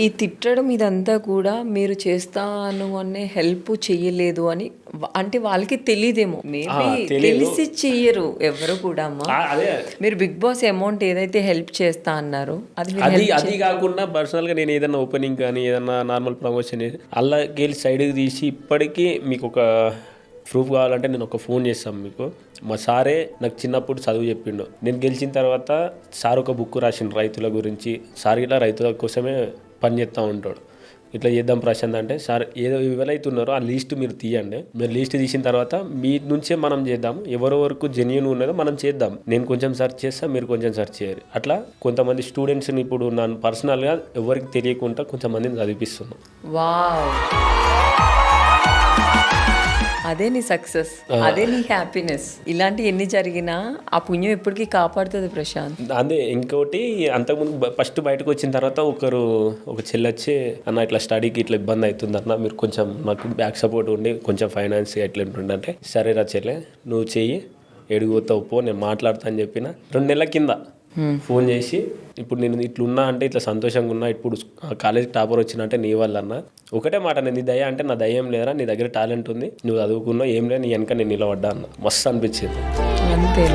ఈ తిట్టడం ఇదంతా కూడా మీరు చేస్తాను అనే హెల్ప్ చెయ్యలేదు అని అంటే వాళ్ళకి తెలియదేమో, మేబీ తెలిసి చెయ్యరు ఎవరు కూడా అమ్మా. అదే మీరు బిగ్ బాస్ అమౌంట్ ఏదైతే హెల్ప్ చేస్తా అన్నారో అది కాకుండా పర్సనల్గా నేను ఏదైనా ఓపెనింగ్ కానీ ఏదన్నా నార్మల్ ప్రమోషన్ అలా గెలిచి సైడ్కి తీసి ఇప్పటికీ మీకు ఒక ప్రూఫ్ కావాలంటే నేను ఒక ఫోన్ చేస్తాను మీకు. మా సారే నాకు చిన్నప్పుడు చదువు చెప్పిండు. నేను గెలిచిన తర్వాత సార్ ఒక బుక్ రాసిండు రైతుల గురించి. సార్ ఇట్లా రైతుల కోసమే పని చేస్తూ ఉంటాడు. ఇట్లా చేద్దాం ప్రశాంత్ అంటే, సార్ ఏదో ఎవరైతున్నారో ఆ లిస్ట్ మీరు తీయండి. మీరు లిస్ట్ తీసిన తర్వాత మీ నుంచే మనం చేద్దాం. ఎవరెవరకు జెన్యూన్ ఉన్నదో మనం చేద్దాం. నేను కొంచెం సెర్చ్ చేస్తాను, మీరు కొంచెం సెర్చ్ చేయరు. అట్లా కొంతమంది స్టూడెంట్స్ని ఇప్పుడు నన్ను పర్సనల్గా ఎవరికి తెలియకుండా కొంతమందిని చదివిస్తున్నాను. వావ్, అదే నీ సక్సెస్, అదే నీ హ్యాపీనెస్. ఇలాంటి ఎన్ని జరిగినా ఆ పుణ్యం ఎప్పటికీ కాపాడుతుంది ప్రశాంత్. అదే ఇంకోటి, అంతకుముందు ఫస్ట్ బయటకు వచ్చిన తర్వాత ఒక చెల్లొచ్చి అన్న ఇట్లా స్టడీకి ఇట్లా ఇబ్బంది అవుతుంది అన్న, మీరు కొంచెం నాకు బ్యాక్ సపోర్ట్ ఉండి కొంచెం ఫైనాన్స్ ఎట్లా ఉంటుందంటే, సరేరా చెల్లె నువ్వు చెయ్యి, ఎడిగిపోతావు పో, నేను మాట్లాడతా అని చెప్పిన. 2 నెలల కింద ఫోన్ చేసి, ఇప్పుడు నేను ఇట్లున్నా అంటే ఇట్లా సంతోషంగా ఉన్నా, ఇప్పుడు కాలేజీకి టాపర్ వచ్చిన అంటే నీ వల్ల అన్న. ఒకటే మాట, నేను నీ దయ అంటే నా దయ ఏం లేరా, నీ దగ్గర టాలెంట్ ఉంది, నువ్వు చదువుకున్నావు, ఏం లేదు, నీ వెనక నేను నిలబడ్డా అన్న. మస్తు అనిపించింది. అంతే.